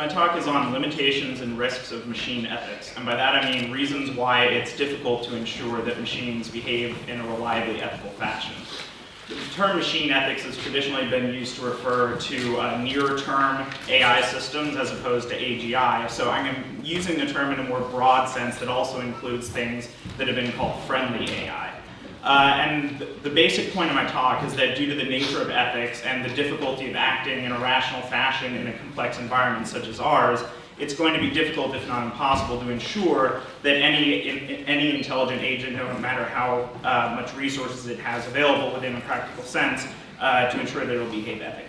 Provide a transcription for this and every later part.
my talk is on limitations and risks of machine ethics, and by that I mean reasons why it's difficult to ensure that machines behave in a reliably ethical fashion. The term machine ethics has traditionally been used to refer to near-term AI systems as opposed to AGI, so I'm using the term in a more broad sense that also includes things that have been called friendly AI. And the basic point of my talk is that due to the nature of ethics and the difficulty of acting in a rational fashion in a complex environment such as ours, it's going to be difficult, if not impossible, to ensure that any intelligent agent, no matter how much resources it has available within a practical sense, to ensure that it will behave ethically.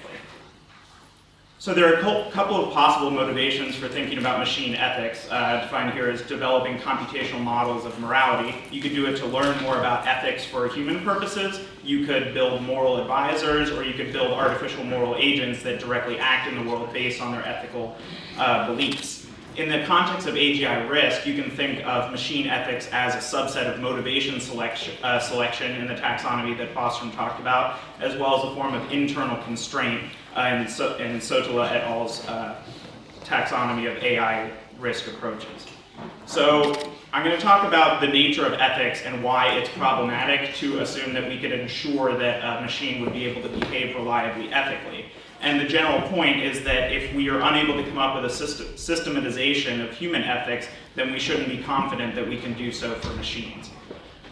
So there are a couple of possible motivations for thinking about machine ethics, defined here as developing computational models of morality. You could do it to learn more about ethics for human purposes, you could build moral advisors, or you could build artificial moral agents that directly act in the world based on their ethical beliefs. In the context of AGI risk, you can think of machine ethics as a subset of motivation selection in the taxonomy that Bostrom talked about, as well as a form of internal constraint in Sotala et al.'s taxonomy of AI risk approaches. So I'm going to talk about the nature of ethics and why it's problematic to assume that we could ensure that a machine would be able to behave reliably ethically. And the general point is that if we are unable to come up with a systematization of human ethics, then we shouldn't be confident that we can do so for machines.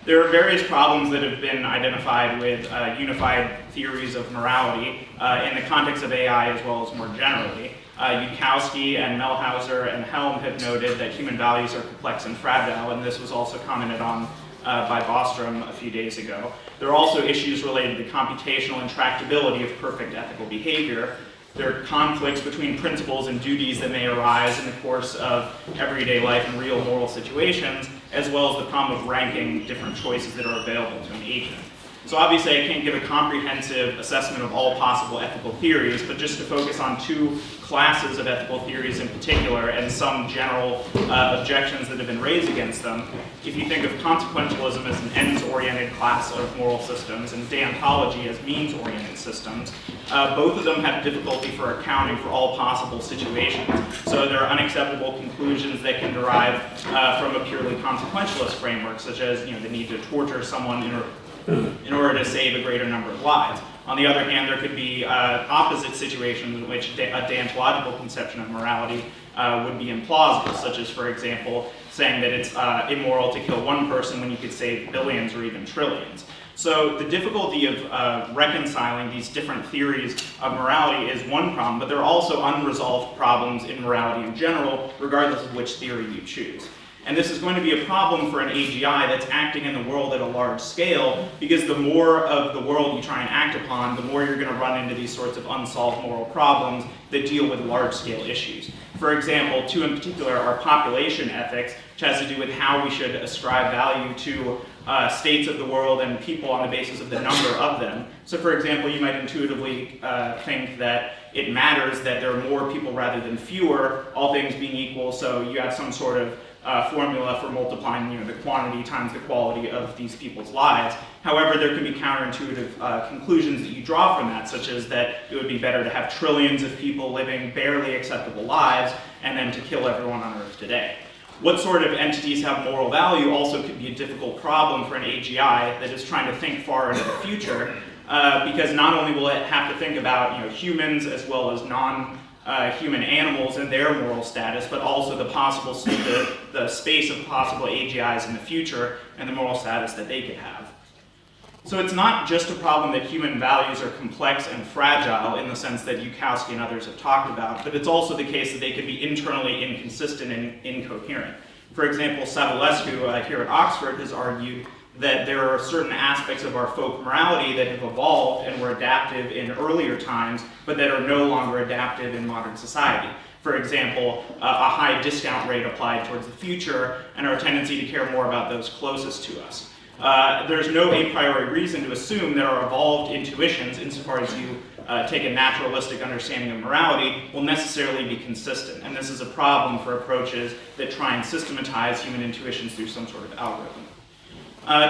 There are various problems that have been identified with unified theories of morality in the context of AI as well as more generally. Yudkowsky and Melhauser and Helm have noted that human values are complex and fragile, and this was also commented on by Bostrom a few days ago. There are also issues related to computational intractability of perfect ethical behavior. There are conflicts between principles and duties that may arise in the course of everyday life and real moral situations, as well as the problem of ranking different choices that are available to an agent. So obviously I can't give a comprehensive assessment of all possible ethical theories, but just to focus on two classes of ethical theories in particular and some general objections that have been raised against them. If you think of consequentialism as an ends-oriented class of moral systems and deontology as means-oriented systems, both of them have difficulty for accounting for all possible situations. So there are unacceptable conclusions that can derive from a purely consequentialist framework, such as the need to torture someone in order to save a greater number of lives. On the other hand, there could be opposite situations in which a deontological conception of morality would be implausible, such as, for example, saying that it's immoral to kill one person when you could save billions or even trillions. So the difficulty of reconciling these different theories of morality is one problem, but there are also unresolved problems in morality in general, regardless of which theory you choose. And this is going to be a problem for an AGI that's acting in the world at a large scale, because the more of the world you try and act upon, the more you're going to run into these sorts of unsolved moral problems that deal with large-scale issues. For example, two in particular are population ethics, which has to do with how we should ascribe value to states of the world and people on the basis of the number of them. So for example, you might intuitively think that it matters that there are more people rather than fewer, all things being equal, so you have some sort of formula for multiplying the quantity times the quality of these people's lives. However, there can be counterintuitive conclusions that you draw from that, such as that it would be better to have trillions of people living barely acceptable lives and then to kill everyone on Earth today. What sort of entities have moral value also could be a difficult problem for an AGI that is trying to think far into the future, because not only will it have to think about humans as well as non-human animals and their moral status, but also the space of possible AGIs in the future and the moral status that they could have. So it's not just a problem that human values are complex and fragile in the sense that Yudkowsky and others have talked about, but it's also the case that they can be internally inconsistent and incoherent. For example, Savulescu here at Oxford has argued that there are certain aspects of our folk morality that have evolved and were adaptive in earlier times, but that are no longer adaptive in modern society. For example, a high discount rate applied towards the future and our tendency to care more about those closest to us. There's no a priori reason to assume that our evolved intuitions, insofar as you take a naturalistic understanding of morality, will necessarily be consistent. And this is a problem for approaches that try and systematize human intuitions through some sort of algorithm.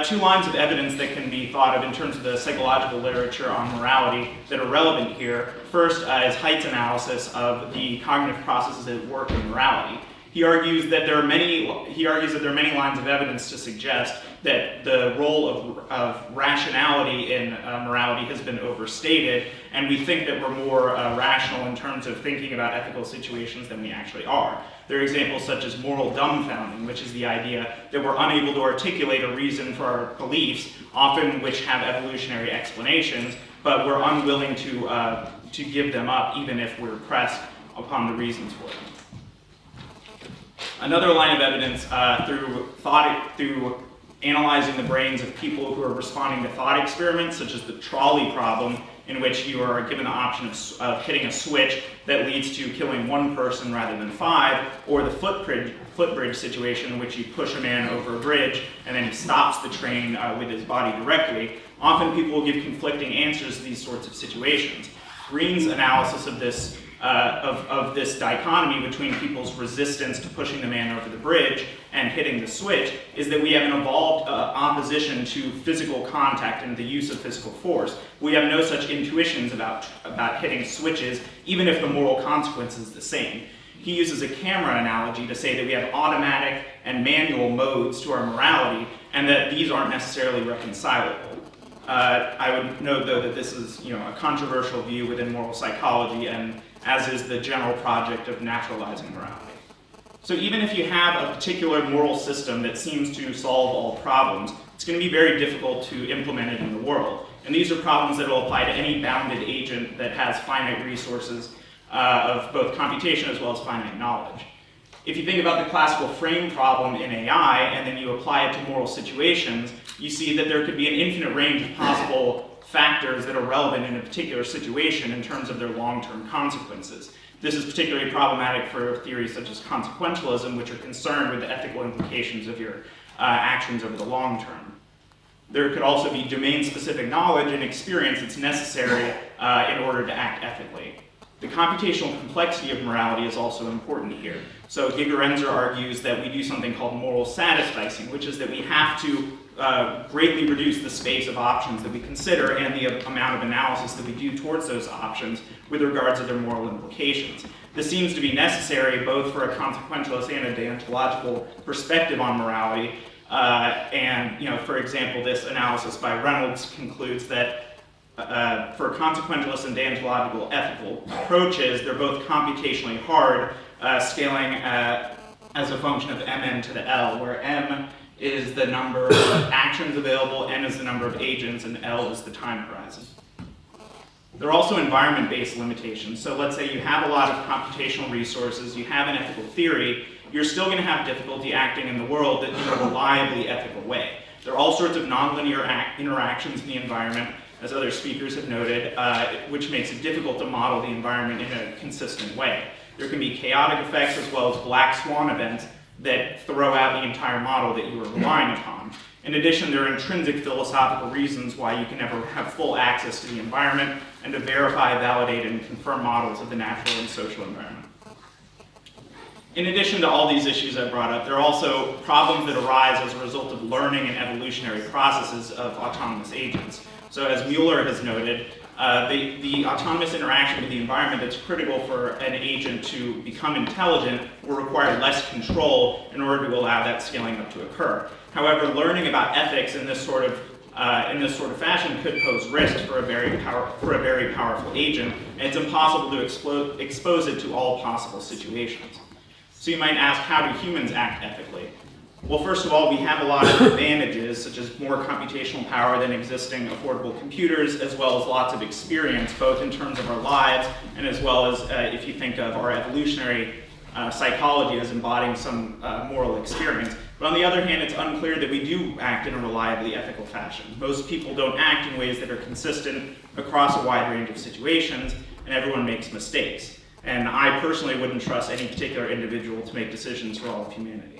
Two lines of evidence that can be thought of in terms of the psychological literature on morality that are relevant here. First is Haidt's analysis of the cognitive processes at work in morality. He argues that there are many lines of evidence to suggest that the role of rationality in morality has been overstated, and we think that we're more rational in terms of thinking about ethical situations than we actually are. There are examples such as moral dumbfounding, which is the idea that we're unable to articulate a reason for our beliefs, often which have evolutionary explanations, but we're unwilling to give them up even if we're pressed upon the reasons for them. Another line of evidence through analyzing the brains of people who are responding to thought experiments, such as the trolley problem, in which you are given the option of hitting a switch that leads to killing one person rather than 5, or the footbridge situation in which you push a man over a bridge and then he stops the train with his body directly. Often people will give conflicting answers to these sorts of situations. Green's analysis of this dichotomy between people's resistance to pushing the man over the bridge and hitting the switch is that we have an evolved opposition to physical contact and the use of physical force. We have no such intuitions about hitting switches, even if the moral consequence is the same. He uses a camera analogy to say that we have automatic and manual modes to our morality, and that these aren't necessarily reconcilable. I would note, though, that this is a controversial view within moral psychology, and as is the general project of naturalizing morality. So even if you have a particular moral system that seems to solve all problems, it's going to be very difficult to implement it in the world. And these are problems that will apply to any bounded agent that has finite resources of both computation as well as finite knowledge. If you think about the classical frame problem in AI, and then you apply it to moral situations, you see that there could be an infinite range of possible factors that are relevant in a particular situation in terms of their long-term consequences. This is particularly problematic for theories such as consequentialism, which are concerned with the ethical implications of your actions over the long term. There could also be domain-specific knowledge and experience that's necessary in order to act ethically. The computational complexity of morality is also important here. So Gigerenzer argues that we do something called moral satisficing, which is that we have to greatly reduce the space of options that we consider and the amount of analysis that we do towards those options with regards to their moral implications. This seems to be necessary both for a consequentialist and a deontological perspective on morality. For example, this analysis by Reynolds concludes that for consequentialist and deontological ethical approaches, they're both computationally hard, scaling as a function of mn to the L, where m is the number of actions available, n is the number of agents, and L is the time horizon. There are also environment-based limitations. So let's say you have a lot of computational resources, you have an ethical theory, you're still going to have difficulty acting in the world in a reliably ethical way. There are all sorts of nonlinear interactions in the environment, as other speakers have noted, which makes it difficult to model the environment in a consistent way. There can be chaotic effects as well as black swan events that throw out the entire model that you are relying upon. In addition, there are intrinsic philosophical reasons why you can never have full access to the environment and to verify, validate, and confirm models of the natural and social environment. In addition to all these issues I brought up, there are also problems that arise as a result of learning and evolutionary processes of autonomous agents. So as Mueller has noted, the autonomous interaction with the environment that's critical for an agent to become intelligent will require less control in order to allow that scaling up to occur. However, learning about ethics in this sort of fashion could pose risks for a very powerful agent, and it's impossible to expose it to all possible situations. So you might ask, how do humans act ethically? Well, first of all, we have a lot of advantages, such as more computational power than existing affordable computers, as well as lots of experience, both in terms of our lives, and as well as if you think of our evolutionary psychology as embodying some moral experience. But on the other hand, it's unclear that we do act in a reliably ethical fashion. Most people don't act in ways that are consistent across a wide range of situations, and everyone makes mistakes. And I personally wouldn't trust any particular individual to make decisions for all of humanity.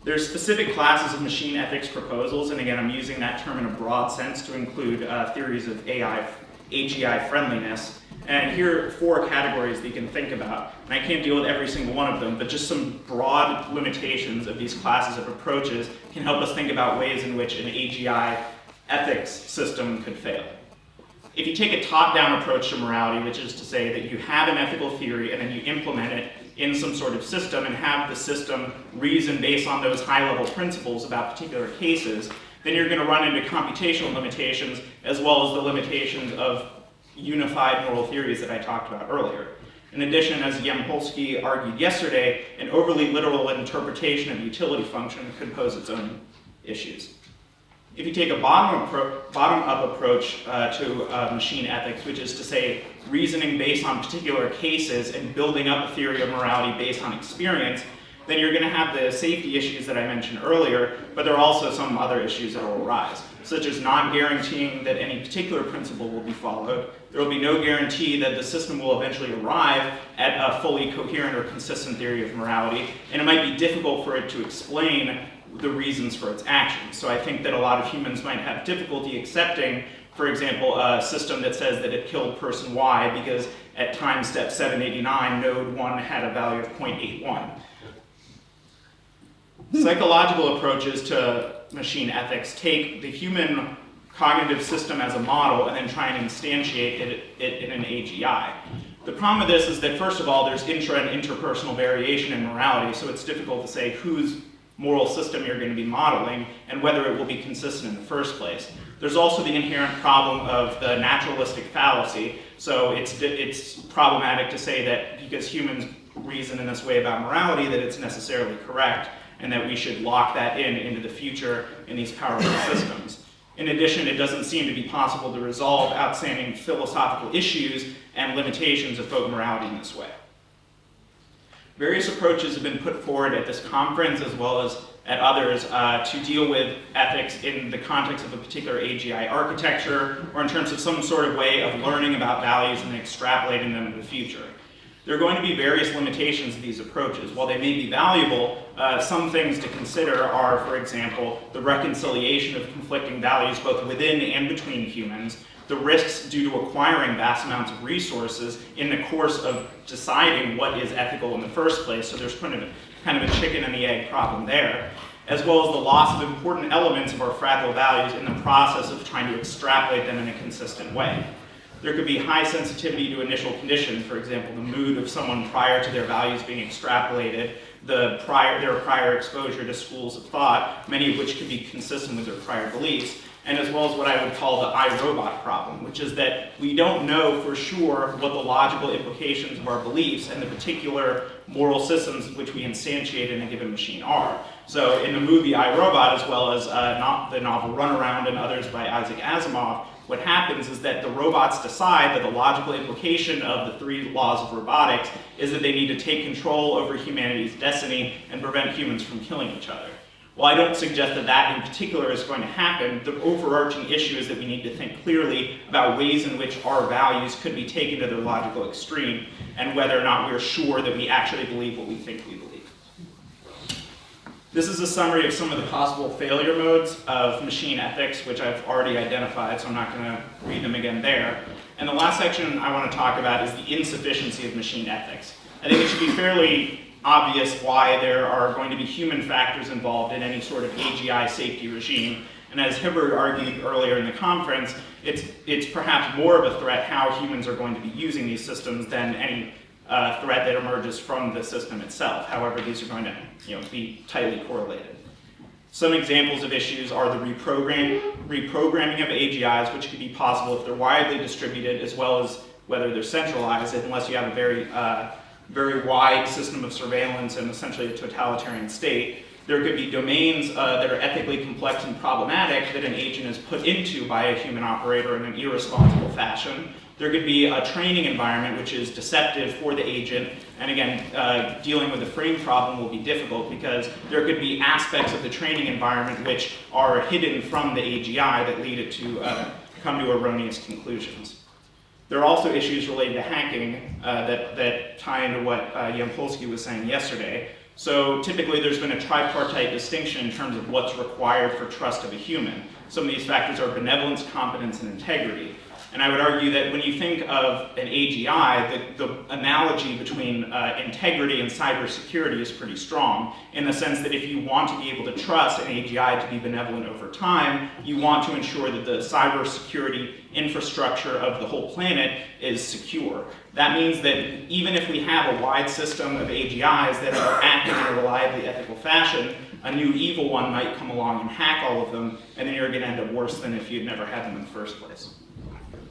There's specific classes of machine ethics proposals, and again, I'm using that term in a broad sense to include theories of AGI friendliness. And here are 4 categories that you can think about. And I can't deal with every single one of them, but just some broad limitations of these classes of approaches can help us think about ways in which an AGI ethics system could fail. If you take a top-down approach to morality, which is to say that you have an ethical theory and then you implement it in some sort of system and have the system reason based on those high-level principles about particular cases, then you're going to run into computational limitations as well as the limitations of unified moral theories that I talked about earlier. In addition, as Yampolsky argued yesterday, an overly literal interpretation of utility function could pose its own issues. If you take a bottom-up approach to machine ethics, which is to say reasoning based on particular cases and building up a theory of morality based on experience, then you're going to have the safety issues that I mentioned earlier, but there are also some other issues that will arise, such as not guaranteeing that any particular principle will be followed. There will be no guarantee that the system will eventually arrive at a fully coherent or consistent theory of morality, and it might be difficult for it to explain the reasons for its actions. So I think that a lot of humans might have difficulty accepting, for example, a system that says that it killed person Y because at time step 789, node 1 had a value of 0.81. Psychological approaches to machine ethics take the human cognitive system as a model and then try and instantiate it in an AGI. The problem with this is that, first of all, there's intra and interpersonal variation in morality, so it's difficult to say whose moral system you're going to be modeling and whether it will be consistent in the first place. There's also the inherent problem of the naturalistic fallacy, so it's problematic to say that because humans reason in this way about morality that it's necessarily correct, and that we should lock that into the future in these powerful systems. In addition, it doesn't seem to be possible to resolve outstanding philosophical issues and limitations of folk morality in this way. Various approaches have been put forward at this conference as well as at others to deal with ethics in the context of a particular AGI architecture or in terms of some sort of way of learning about values and extrapolating them into the future. There are going to be various limitations to these approaches. While they may be valuable, some things to consider are, for example, the reconciliation of conflicting values both within and between humans, the risks due to acquiring vast amounts of resources in the course of deciding what is ethical in the first place, so there's kind of a chicken and the egg problem there, as well as the loss of important elements of our fragile values in the process of trying to extrapolate them in a consistent way. There could be high sensitivity to initial conditions, for example, the mood of someone prior to their values being extrapolated, their prior exposure to schools of thought, many of which could be consistent with their prior beliefs, and as well as what I would call the iRobot problem, which is that we don't know for sure what the logical implications of our beliefs and the particular moral systems which we instantiate in a given machine are. So in the movie iRobot, as well as the novel Runaround and others by Isaac Asimov, what happens is that the robots decide that the logical implication of the 3 laws of robotics is that they need to take control over humanity's destiny and prevent humans from killing each other. While I don't suggest that that in particular is going to happen, the overarching issue is that we need to think clearly about ways in which our values could be taken to their logical extreme and whether or not we're sure that we actually believe what we think we believe. This is a summary of some of the possible failure modes of machine ethics, which I've already identified, so I'm not going to read them again there. And the last section I want to talk about is the insufficiency of machine ethics. I think it should be fairly obvious why there are going to be human factors involved in any sort of AGI safety regime. And as Hibbard argued earlier in the conference, it's perhaps more of a threat how humans are going to be using these systems than any threat that emerges from the system itself. However, these are going to be tightly correlated. Some examples of issues are the reprogramming of AGIs, which could be possible if they're widely distributed, as well as whether they're centralized, unless you have a very wide system of surveillance and essentially a totalitarian state. There could be domains that are ethically complex and problematic that an agent is put into by a human operator in an irresponsible fashion. There could be a training environment which is deceptive for the agent, and again, dealing with the frame problem will be difficult because there could be aspects of the training environment which are hidden from the AGI that lead it to come to erroneous conclusions. There are also issues related to hacking that tie into what Yampolsky was saying yesterday. So typically there's been a tripartite distinction in terms of what's required for trust of a human. Some of these factors are benevolence, competence, and integrity. And I would argue that when you think of an AGI, the analogy between integrity and cybersecurity is pretty strong, in the sense that if you want to be able to trust an AGI to be benevolent over time, you want to ensure that the cybersecurity infrastructure of the whole planet is secure. That means that even if we have a wide system of AGIs that are acting in a reliably ethical fashion, a new evil one might come along and hack all of them, and then you're going to end up worse than if you'd never had them in the first place.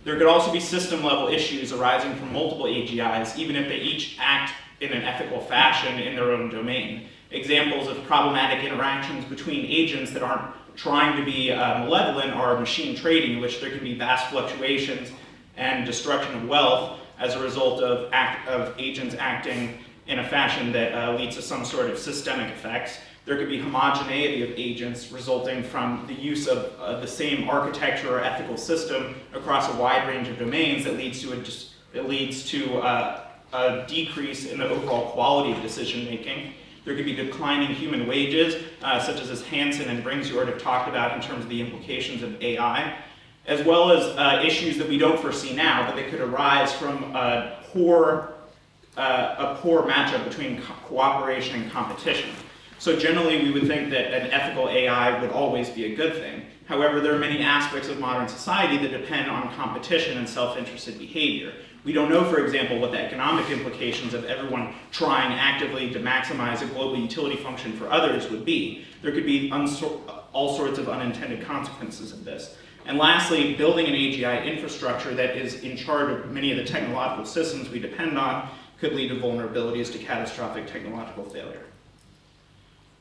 There could also be system-level issues arising from multiple AGIs, even if they each act in an ethical fashion in their own domain. Examples of problematic interactions between agents that aren't trying to be malevolent are machine trading, in which there can be vast fluctuations and destruction of wealth as a result of agents acting in a fashion that leads to some sort of systemic effects. There could be homogeneity of agents resulting from the use of the same architecture or ethical system across a wide range of domains that leads to a decrease in the overall quality of decision making. There could be declining human wages, such as Hansen and Bringsjord have talked about in terms of the implications of AI, as well as issues that we don't foresee now, but they could arise from a poor matchup between cooperation and competition. So generally, we would think that an ethical AI would always be a good thing. However, there are many aspects of modern society that depend on competition and self-interested behavior. We don't know, for example, what the economic implications of everyone trying actively to maximize a global utility function for others would be. There could be all sorts of unintended consequences of this. And lastly, building an AGI infrastructure that is in charge of many of the technological systems we depend on could lead to vulnerabilities to catastrophic technological failure.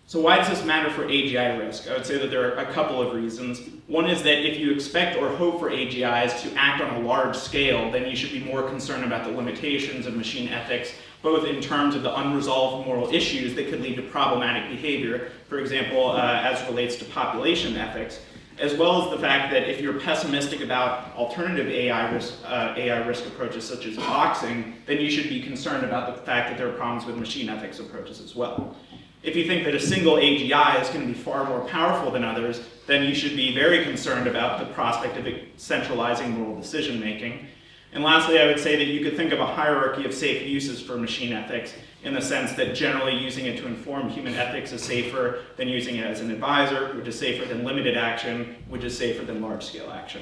So why does this matter for AGI risk? I would say that there are a couple of reasons. One is that if you expect or hope for AGIs to act on a large scale, then you should be more concerned about the limitations of machine ethics, both in terms of the unresolved moral issues that could lead to problematic behavior, for example, as relates to population ethics, as well as the fact that if you're pessimistic about alternative AI risk approaches such as boxing, then you should be concerned about the fact that there are problems with machine ethics approaches as well. If you think that a single AGI is going to be far more powerful than others, then you should be very concerned about the prospect of centralizing moral decision making. And lastly, I would say that you could think of a hierarchy of safe uses for machine ethics in the sense that generally using it to inform human ethics is safer than using it as an advisor, which is safer than limited action, which is safer than large-scale action.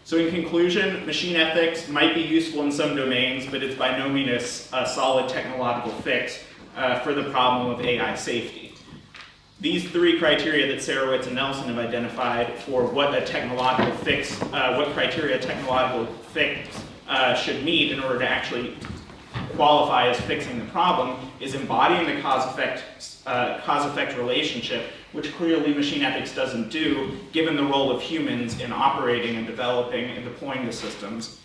So in conclusion, machine ethics might be useful in some domains, but it's by no means a solid technological fix for the problem of AI safety. These three criteria that Sarowitz and Nelson have identified for what a technological fix, what criteria a technological fix should meet in order to actually qualify as fixing the problem is embodying the cause-effect relationship, which clearly machine ethics doesn't do, given the role of humans in operating and developing and deploying the systems.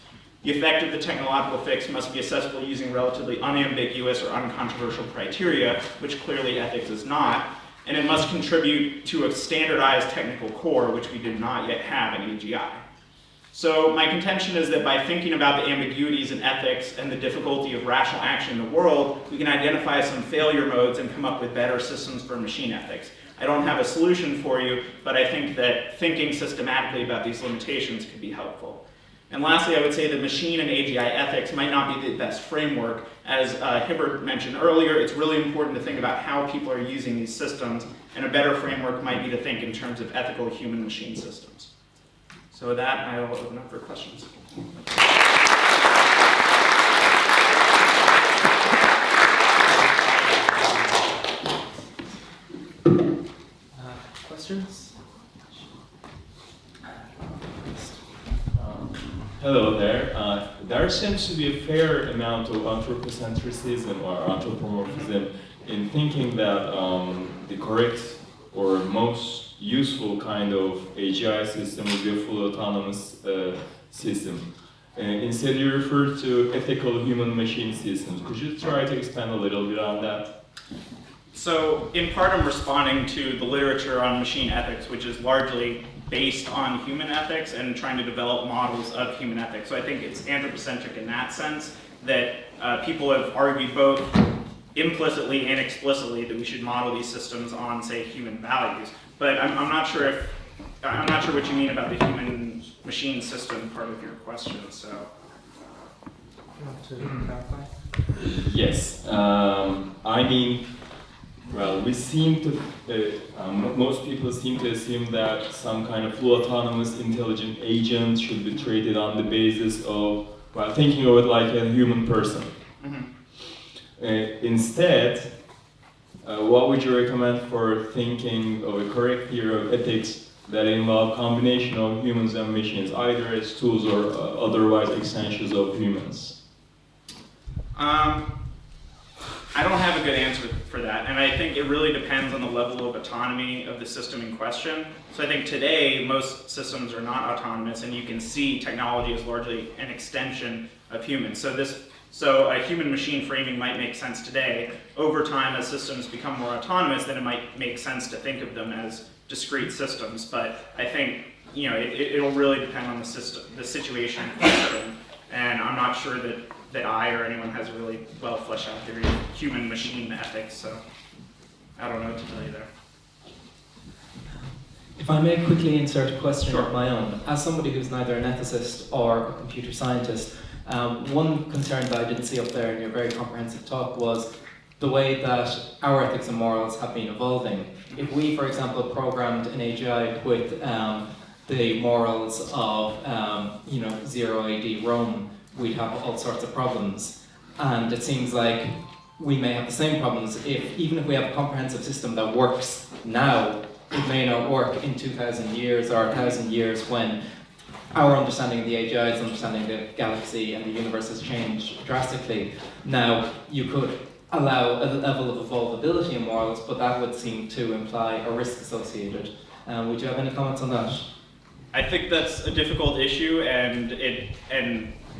The effect of the technological fix must be accessible using relatively unambiguous or uncontroversial criteria, which clearly ethics is not, and it must contribute to a standardized technical core, which we do not yet have in AGI. So my contention is that by thinking about the ambiguities in ethics and the difficulty of rational action in the world, we can identify some failure modes and come up with better systems for machine ethics. I don't have a solution for you, but I think that thinking systematically about these limitations could be helpful. And lastly, I would say that machine and AGI ethics might not be the best framework. As Hibbert mentioned earlier, it's really important to think about how people are using these systems, and a better framework might be to think in terms of ethical human-machine systems. So with that, I will open up for questions. Questions? Hello there. There seems to be a fair amount of anthropocentrism or anthropomorphism in thinking that the correct or most useful kind of AGI system would be a full autonomous system. Instead, you refer to ethical human-machine systems. Could you try to expand a little bit on that? So in part, I'm responding to the literature on machine ethics, which is largely based on human ethics and trying to develop models of human ethics. So I think it's anthropocentric in that sense, that people have argued both implicitly and explicitly that we should model these systems on, say, human values. But I'm not sure if I'm not sure what you mean about the human-machine system part of your question, so. You want to clarify? Yes. I mean, well, we seem to, most people seem to assume that some kind of full autonomous intelligent agent should be treated on the basis of, well, thinking of it like a human person. Instead, what would you recommend for thinking of a correct theory of ethics that involve combination of humans and machines, either as tools or otherwise extensions of humans? I don't have a good answer for that, and I think it really depends on the level of autonomy of the system in question. So I think today most systems are not autonomous, and you can see technology is largely an extension of humans. So a human-machine framing might make sense today. Over time, as systems become more autonomous, then it might make sense to think of them as discrete systems. But I think it'll really depend on the situation in question, and I'm not sure that I or anyone has a really well fleshed out theory of human-machine ethics, so I don't know what to tell you there. If I may quickly insert a question Sure. of my own, as somebody who's neither an ethicist or a computer scientist, one concern that I didn't see up there in your very comprehensive talk was the way that our ethics and morals have been evolving. If we, for example, programmed an AGI with the morals of zero AD Rome, we'd have all sorts of problems. And it seems like we may have the same problems even if we have a comprehensive system that works now, it may not work in 2,000 years or 1,000 years when our understanding of the AGI's understanding of the galaxy and the universe has changed drastically. Now, you could allow a level of evolvability in morals, but that would seem to imply a risk associated. Would you have any comments on that? I think that's a difficult issue, and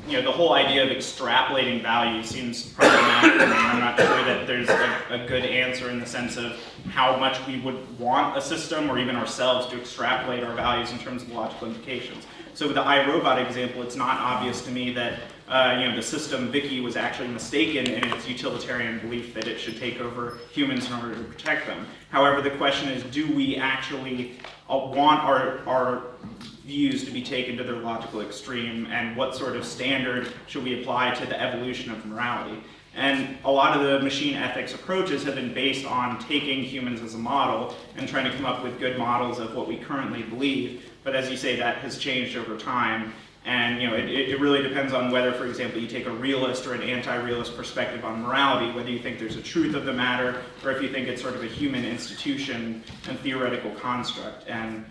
the whole idea of extrapolating value seems problematic to me. I'm not sure that there's a good answer in the sense of how much we would want a system or even ourselves to extrapolate our values in terms of logical implications. So with the iRobot example, it's not obvious to me that the system Vicky was actually mistaken in its utilitarian belief that it should take over humans in order to protect them. However, the question is, do we actually want our views to be taken to their logical extreme, and what sort of standard should we apply to the evolution of morality? And a lot of the machine ethics approaches have been based on taking humans as a model and trying to come up with good models of what we currently believe. But as you say, that has changed over time. And it really depends on whether, for example, you take a realist or an anti-realist perspective on morality, whether you think there's a truth of the matter, or if you think it's sort of a human institution and theoretical construct. And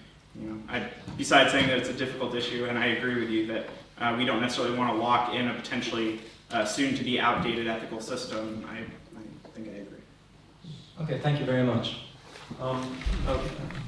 besides saying that it's a difficult issue, and I agree with you that we don't necessarily want to lock in a potentially soon-to-be outdated ethical system, I think I agree. Okay, thank you very much.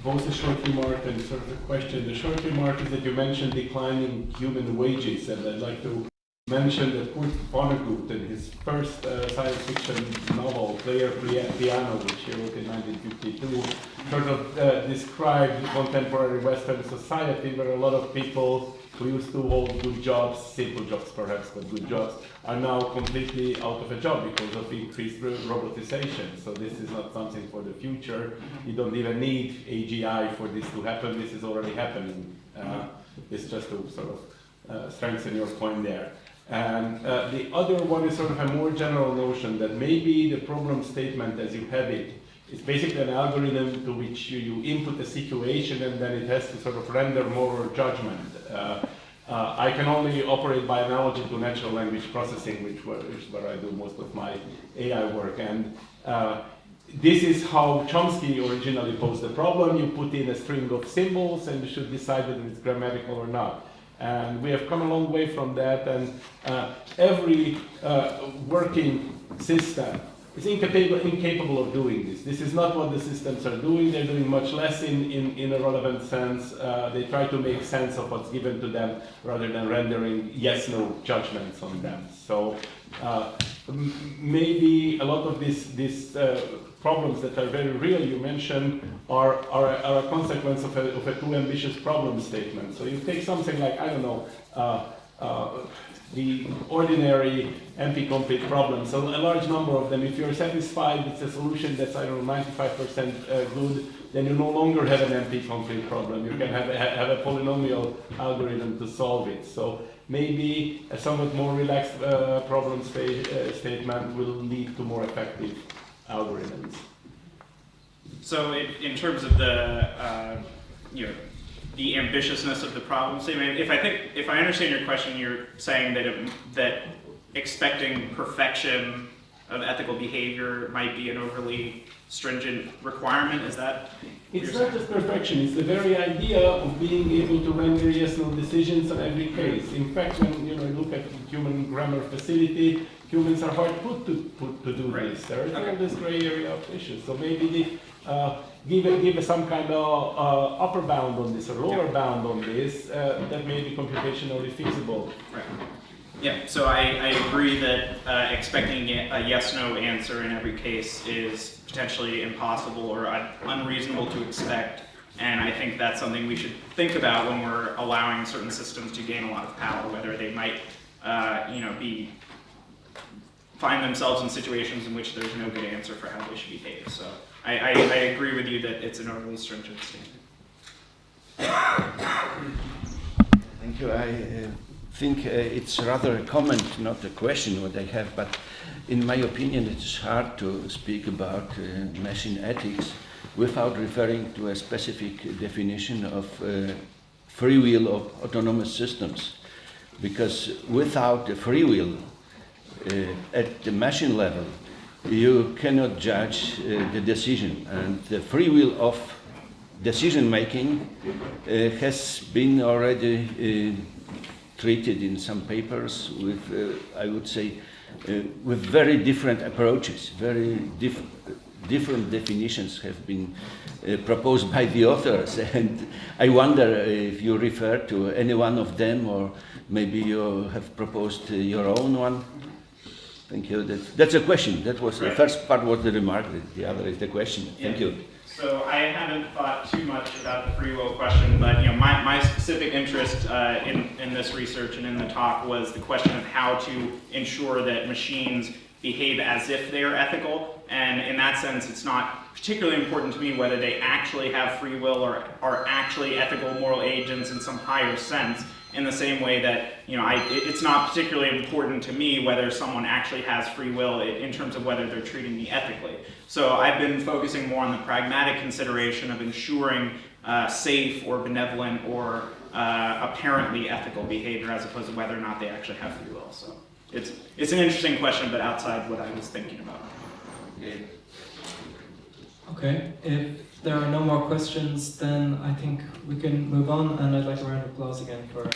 Both a short remark and sort of a question. The short remark is that you mentioned declining human wages, and I'd like to mention that Kurt Vonnegut, in his first science fiction novel, Player Piano, which he wrote in 1952, sort of described contemporary Western society where a lot of people who used to hold good jobs, simple jobs perhaps, but good jobs, are now completely out of a job because of increased robotization. So this is not something for the future. You don't even need AGI for this to happen. This is already happening. It's just to sort of strengthen your point there. And the other one is sort of a more general notion that maybe the problem statement as you have it is basically an algorithm to which you input a situation and then it has to sort of render moral judgment. I can only operate by analogy to natural language processing, which is where I do most of my AI work. And this is how Chomsky originally posed the problem. You put in a string of symbols and you should decide whether it's grammatical or not. And we have come a long way from that, and every working system is incapable of doing this. This is not what the systems are doing. They're doing much less in a relevant sense. They try to make sense of what's given to them rather than rendering yes-no judgments on them. So maybe a lot of these problems that are very real, you mentioned, are a consequence of a too ambitious problem statement. So you take something like, I don't know, the ordinary NP-complete problems. So a large number of them, if you're satisfied with a solution that's, I don't know, 95% good, then you no longer have an NP-complete problem. You can have a polynomial algorithm to solve it. So maybe a somewhat more relaxed problem statement will lead to more effective algorithms. So in terms of the, the ambitiousness of the problem statement, if I understand your question, you're saying that that expecting perfection of ethical behavior might be an overly stringent requirement. Is that? It's not just perfection. It's the very idea of being able to render yes/no decisions on every case. In fact, when you look at the human grammar facility, humans are hard put to do this. There is all this gray area of issues. So maybe give some kind of upper bound on this or lower bound on this that may be computationally feasible. Right. Yeah, so I agree that expecting a yes/no answer in every case is potentially impossible or unreasonable to expect, and I think that's something we should think about when we're allowing certain systems to gain a lot of power, whether they might, find themselves in situations in which there's no good answer for how they should behave. So I agree with you that it's an overly stringent statement. Thank you. I think it's rather a comment, not a question what I have, but in my opinion it's hard to speak about machine ethics without referring to a specific definition of free will of autonomous systems. Because without the free will at the machine level, you cannot judge the decision. And the free will of decision making has been already treated in some papers with, I would say, with very different approaches. Very different definitions have been proposed by the authors, and I wonder if you refer to any one of them, or maybe you have proposed your own one. Thank you. That's a question. That was the first part was the remark. The other is the question. Thank you. So I haven't thought too much about the free will question, but my specific interest in this research and in the talk was the question of how to ensure that machines behave as if they are ethical. And in that sense, it's not particularly important to me whether they actually have free will or are actually ethical moral agents in some higher sense. In the same way that it's not particularly important to me whether someone actually has free will in terms of whether they're treating me ethically. So I've been focusing more on the pragmatic consideration of ensuring safe or benevolent or apparently ethical behavior as opposed to whether or not they actually have free will. So it's an interesting question, but outside what I was thinking about. Okay, if there are no more questions, then I think we can move on, and I'd like a round of applause again for